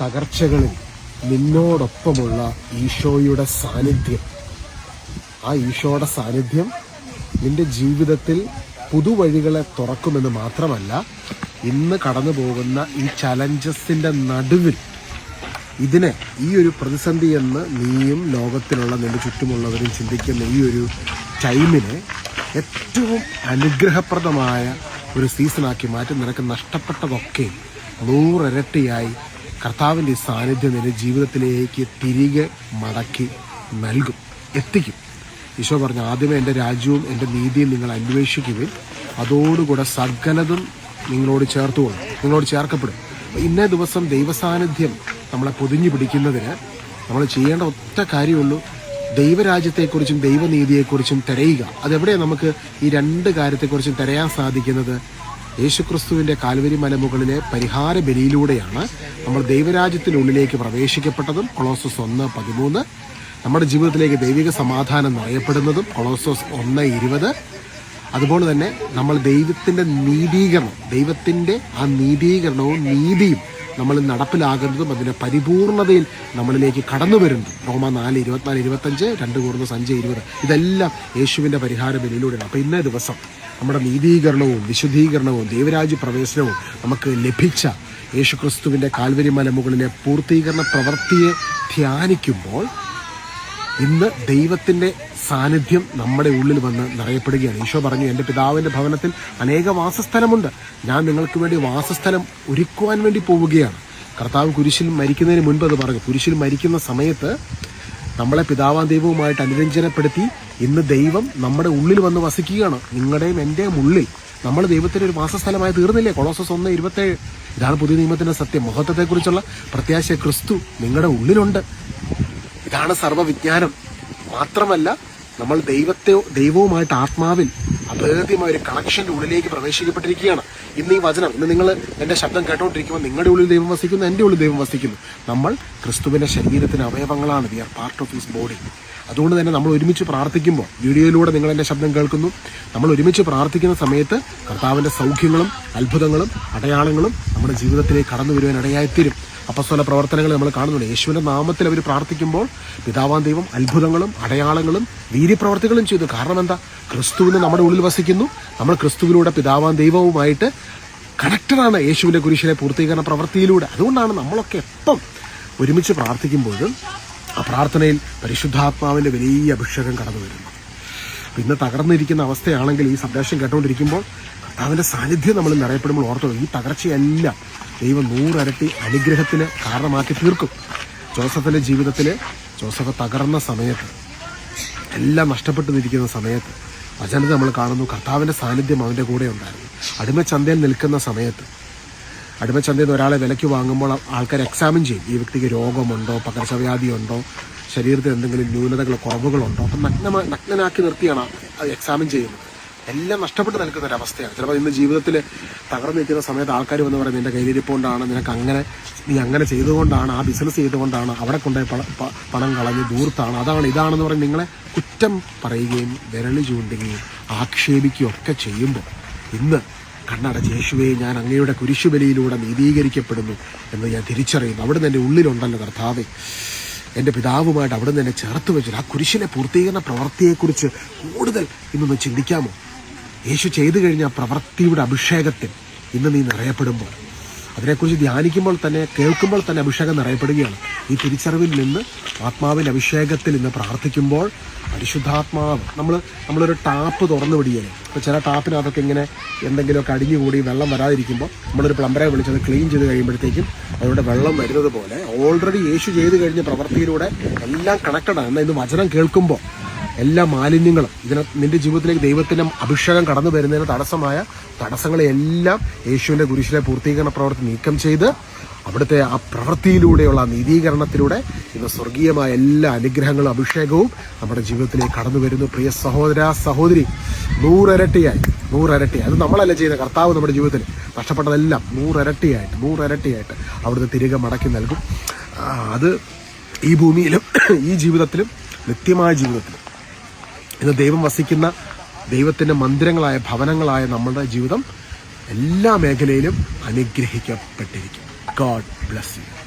തകർച്ചകളിൽ നിന്നോടൊപ്പമുള്ള ഈശോയുടെ സാന്നിധ്യം, ആ ഈശോയുടെ സാന്നിധ്യം നിന്റെ ജീവിതത്തിൽ പുതുവഴികളെ തുറക്കുമെന്ന് മാത്രമല്ല, ഇന്ന് കടന്നു പോകുന്ന ഈ ചലഞ്ചസിൻ്റെ നടുവിൽ ഈ ഒരു പ്രതിസന്ധി എന്ന് നീയും ലോകത്തിലുള്ള നിന്റെ ചുറ്റുമുള്ളവരും ചിന്തിക്കുന്ന ഈ ഒരു ടൈമിനെ ഏറ്റവും അനുഗ്രഹപ്രദമായ ഒരു സീസണാക്കി മാറ്റി നിനക്ക് നഷ്ടപ്പെട്ടതൊക്കെ 100 ഇരട്ടിയായി കർത്താവിൻ്റെ ഈ സാന്നിധ്യം നിന്റെ ജീവിതത്തിലേക്ക് തിരികെ മടക്കി നൽകും, എത്തിക്കും. ഈശോ പറഞ്ഞു, ആദ്യമേ എൻ്റെ രാജ്യവും എൻ്റെ നീതിയും നിങ്ങൾ അന്വേഷിക്കുവിൻ, അതോടുകൂടെ സകലതും നിങ്ങളോട് ചേർക്കപ്പെടും. ഇന്നേ ദിവസം ദൈവസാന്നിധ്യം നമ്മളെ പൊതിഞ്ഞു പിടിക്കുന്നതിന് നമ്മൾ ചെയ്യേണ്ട ഒറ്റ കാര്യമുള്ളൂ, ദൈവരാജ്യത്തെക്കുറിച്ചും ദൈവനീതിയെക്കുറിച്ചും തിരയുക. അതെവിടെയാണ് നമുക്ക് ഈ 2 കാര്യത്തെക്കുറിച്ചും തിരയാൻ സാധിക്കുന്നത്? യേശുക്രിസ്തുവിൻ്റെ കാൽവരി മലമുകളിലെ പരിഹാര ബലിയിലൂടെയാണ് നമ്മൾ ദൈവരാജ്യത്തിനുള്ളിലേക്ക് പ്രവേശിക്കപ്പെട്ടതും, കൊളോസസ് 1:13. നമ്മുടെ ജീവിതത്തിലേക്ക് ദൈവിക സമാധാനം നിറയപ്പെടുന്നതും, കൊളോസസ് 1:20. അതുപോലെ തന്നെ നമ്മൾ ദൈവത്തിൻ്റെ ആ നീതീകരണവും നീതിയും നമ്മൾ നടപ്പിലാകുന്നതും അതിൻ്റെ പരിപൂർണതയിൽ നമ്മളിലേക്ക് കടന്നു വരുന്നതും റോമ 4:24-25, 2 Corinthians 5:20. ഇതെല്ലാം യേശുവിൻ്റെ പരിഹാര ബലിയിലൂടെയാണ്. അപ്പോൾ ഇന്നേ ദിവസം നമ്മുടെ നീതീകരണവും വിശുദ്ധീകരണവും ദൈവരാജ്യ പ്രവേശനവും നമുക്ക് ലഭിച്ച യേശുക്രിസ്തുവിൻ്റെ കാൽവരി മലമുകളിലെ പൂർത്തീകരണ പ്രവൃത്തിയെ ധ്യാനിക്കുമ്പോൾ ഇന്ന് ദൈവത്തിൻ്റെ സാന്നിധ്യം നമ്മുടെ ഉള്ളിൽ വന്ന് നിറയപ്പെടുകയാണ്. ഈശോ പറഞ്ഞു, എൻ്റെ പിതാവിൻ്റെ ഭവനത്തിൽ അനേക വാസസ്ഥലമുണ്ട്, ഞാൻ നിങ്ങൾക്ക് വേണ്ടി വാസസ്ഥലം ഒരുക്കുവാൻ വേണ്ടി പോവുകയാണ്. കർത്താവ് കുരിശിൽ മരിക്കുന്നതിന് മുൻപ് അത് പറഞ്ഞു. കുരിശിൽ മരിക്കുന്ന സമയത്ത് നമ്മളെ പിതാവാം ദൈവവുമായിട്ട് അനുരഞ്ജനപ്പെടുത്തി ഇന്ന് ദൈവം നമ്മുടെ ഉള്ളിൽ വന്ന് വസിക്കുകയാണ്. നിങ്ങളുടെയും എൻ്റെയും ഉള്ളിൽ നമ്മൾ ദൈവത്തിൻ്റെ ഒരു വാസസ്ഥലമായി തീർന്നില്ലേ? കൊളോസസ് 1:27. ഇതാണ് പുതിയ നിയമത്തിൻ്റെ സത്യം. മഹത്വത്തെക്കുറിച്ചുള്ള പ്രത്യാശ ക്രിസ്തു നിങ്ങളുടെ ഉള്ളിലുണ്ട്. ഇതാണ് സർവ്വവിജ്ഞാനം. മാത്രമല്ല, നമ്മൾ ദൈവവുമായിട്ട് ആത്മാവിൽ അഭേദ്യമായ ഒരു കണക്ഷൻ്റെ ഉള്ളിലേക്ക് പ്രവേശിക്കപ്പെട്ടിരിക്കുകയാണ്. ഇന്ന് ഈ വചനം, ഇന്ന് നിങ്ങൾ എൻ്റെ ശബ്ദം കേട്ടോണ്ടിരിക്കുമ്പോൾ നിങ്ങളുടെ ഉള്ളിൽ ദൈവം വസിക്കുന്നു, എൻ്റെ ഉള്ളിൽ ദൈവം വസിക്കുന്നു. നമ്മൾ ക്രിസ്തുവിൻ്റെ ശരീരത്തിന് അവയവങ്ങളാണ്. We are part of his body. അതുകൊണ്ട് തന്നെ നമ്മൾ ഒരുമിച്ച് പ്രാർത്ഥിക്കുമ്പോൾ, വീഡിയോയിലൂടെ നിങ്ങൾ എൻ്റെ ശബ്ദം കേൾക്കുന്നു, നമ്മൾ ഒരുമിച്ച് പ്രാർത്ഥിക്കുന്ന സമയത്ത് കർത്താവിൻ്റെ സൗഖ്യങ്ങളും അത്ഭുതങ്ങളും അടയാളങ്ങളും നമ്മുടെ ജീവിതത്തിലേക്ക് കടന്നു വരുവാൻ ഇടയായിത്തീരും. അപ്പസ്തോല പ്രവർത്തനങ്ങൾ നമ്മൾ കാണുന്നുണ്ട്. യേശുവിൻ്റെ നാമത്തിൽ അവർ പ്രാർത്ഥിക്കുമ്പോൾ പിതാവാം ദൈവം അത്ഭുതങ്ങളും അടയാളങ്ങളും വീര്യപ്രവർത്തികളും ചെയ്തു. കാരണം എന്താ? ക്രിസ്തുവിന് നമ്മുടെ ഉള്ളിൽ വസിക്കുന്നു. നമ്മൾ ക്രിസ്തുവിലൂടെ പിതാവാം ദൈവവുമായിട്ട് കണക്റ്റഡാണ് യേശുവിൻ്റെ കുരിശിലെ പൂർത്തീകരണ പ്രവൃത്തിയിലൂടെ. അതുകൊണ്ടാണ് നമ്മളൊക്കെ എപ്പം ഒരുമിച്ച് പ്രാർത്ഥിക്കുമ്പോഴും ആ പ്രാർത്ഥനയിൽ പരിശുദ്ധാത്മാവിൻ്റെ വലിയ അഭിഷേകം കടന്നു വരുന്നു. ഇന്ന് തകർന്നിരിക്കുന്ന അവസ്ഥയാണെങ്കിൽ ഈ സന്ദേശം കേട്ടുകൊണ്ടിരിക്കുമ്പോൾ കർത്താവിൻ്റെ സാന്നിധ്യം നമ്മൾ നിറയപ്പെടുമ്പോൾ ഓർത്തോ, ഈ തകർച്ചയെല്ലാം ദൈവം 100 ഇരട്ടി അനുഗ്രഹത്തിന് കാരണമാക്കി തീർക്കും. ജോസഫിൻ്റെ ജീവിതത്തിൽ ജോസഫ് തകർന്ന സമയത്ത്, എല്ലാം നഷ്ടപ്പെട്ടു നിൽക്കുന്ന സമയത്ത് വചനത്തിൽ നമ്മൾ കാണുന്നു കർത്താവിൻ്റെ സാന്നിധ്യം അവൻ്റെ കൂടെ ഉണ്ടായിരുന്നു. അടിമച്ചന്തയിൽ നിൽക്കുന്ന സമയത്ത്, അടിമച്ചന്തയിൽ നിന്ന് ഒരാളെ വിലയ്ക്ക് വാങ്ങുമ്പോൾ ആൾക്കാർ എക്സാമിൻ ചെയ്യും, ഈ വ്യക്തിക്ക് രോഗമുണ്ടോ, പകർച്ചവ്യാധിയുണ്ടോ, ശരീരത്തിൽ എന്തെങ്കിലും ന്യൂനതകളോ കുറവുകളുണ്ടോ. അപ്പം നഗ്നനാക്കി നിർത്തിയാണ് അത് എക്സാമിൻ ചെയ്യുന്നത്. എല്ലാം നഷ്ടപ്പെട്ട് നിൽക്കുന്ന ഒരവസ്ഥയാണ്. ചിലപ്പോൾ ഇന്ന് ജീവിതത്തിൽ തകർന്നു നിൽക്കുന്ന സമയത്ത് ആൾക്കാർ വന്ന് പറയും, നിൻ്റെ കയ്യിലിരിപ്പുകൊണ്ടാണ്, നീ അങ്ങനെ ചെയ്തുകൊണ്ടാണ്, ആ ബിസിനസ് ചെയ്തുകൊണ്ടാണ്, അവിടെ കൊണ്ടുപോയി പണം കളഞ്ഞ് ദൂർത്താണ്, അതാണ് ഇതാണെന്ന് പറഞ്ഞ് നിങ്ങളെ കുറ്റം പറയുകയും വിരളി ചൂണ്ടുകയും ആക്ഷേപിക്കുകയും ഒക്കെ ചെയ്യുമ്പോൾ ഇന്ന് കണ്ണടച്ച് യേശുവേ, ഞാൻ അങ്ങയുടെ കുരിശുബലിയിലൂടെ നീതീകരിക്കപ്പെടുന്നു എന്ന് ഞാൻ തിരിച്ചറിയുന്നു. അവിടുന്ന് എൻ്റെ ഉള്ളിലുണ്ടല്ലോ കർത്താവേ, എൻ്റെ പിതാവുമായിട്ട് അവിടുന്ന് എന്നെ ചേർത്ത് വെച്ചു. ആ കുരിശിലെ പൂർത്തീകരണ പ്രവൃത്തിയെക്കുറിച്ച് കൂടുതൽ ഇന്നൊന്ന് ചിന്തിക്കാമോ? യേശു ചെയ്തു കഴിഞ്ഞ പ്രവൃത്തിയുടെ അഭിഷേകത്തിൽ ഇന്ന് നീ നിറയപ്പെടുമ്പോൾ, അതിനെക്കുറിച്ച് ധ്യാനിക്കുമ്പോൾ തന്നെ, കേൾക്കുമ്പോൾ തന്നെ അഭിഷേകം നിറയപ്പെടുകയാണ്. ഈ തിരിച്ചറിവിൽ നിന്ന് ആത്മാവിൻ്റെ അഭിഷേകത്തിൽ ഇന്ന് പ്രാർത്ഥിക്കുമ്പോൾ പരിശുദ്ധാത്മാവ്, നമ്മളൊരു ടാപ്പ് തുറന്നു വിടുകയല്ലേ. ഇപ്പോൾ ചില ടാപ്പിനകത്തൊക്കെ ഇങ്ങനെ എന്തെങ്കിലുമൊക്കെ അടിഞ്ഞുകൂടി വെള്ളം വരാതിരിക്കുമ്പോൾ നമ്മളൊരു പ്ലംബറെ വിളിച്ചത് ക്ലീൻ ചെയ്ത് കഴിയുമ്പോഴത്തേക്കും അതിലൂടെ വെള്ളം വരുന്നത് പോലെ ഓൾറെഡി യേശു ചെയ്ത് കഴിഞ്ഞ പ്രവൃത്തിയിലൂടെ എല്ലാം കണക്റ്റഡാണ്. എന്നാൽ ഇന്ന് വചനം കേൾക്കുമ്പോൾ എല്ലാ മാലിന്യങ്ങളും നിന്റെ ജീവിതത്തിലേക്ക് ദൈവത്തിൻ്റെ അഭിഷേകം കടന്നു വരുന്നതിന് തടസ്സമായ തടസ്സങ്ങളെല്ലാം യേശുവിൻ്റെ കുരിശിലെ പൂർത്തീകരണ പ്രവൃത്തി നീക്കം ചെയ്ത് അവിടുത്തെ ആ പ്രവൃത്തിയിലൂടെയുള്ള നീതീകരണത്തിലൂടെ ഇന്ന് സ്വർഗീയമായ എല്ലാ അനുഗ്രഹങ്ങളും അഭിഷേകവും നമ്മുടെ ജീവിതത്തിലേക്ക് കടന്നു വരുന്നു. പ്രിയ സഹോദര സഹോദരി, 100 ഇരട്ടിയായി അത് നമ്മളല്ല ചെയ്യുന്ന, കർത്താവ് നമ്മുടെ ജീവിതത്തിൽ നഷ്ടപ്പെട്ടതെല്ലാം 100 ഇരട്ടിയായിട്ട് അവിടുന്ന് തിരികെ മടക്കി നൽകും. അത് ഈ ഭൂമിയിലും ഈ ജീവിതത്തിലും നിത്യമായ ജീവിതത്തിലും ഇന്ന് ദൈവം വസിക്കുന്ന ദൈവത്തിൻ്റെ മന്ദിരങ്ങളായ ഭവനങ്ങളായ നമ്മുടെ ജീവിതം എല്ലാ മേഖലയിലും അനുഗ്രഹിക്കപ്പെട്ടിരിക്കും. God bless you.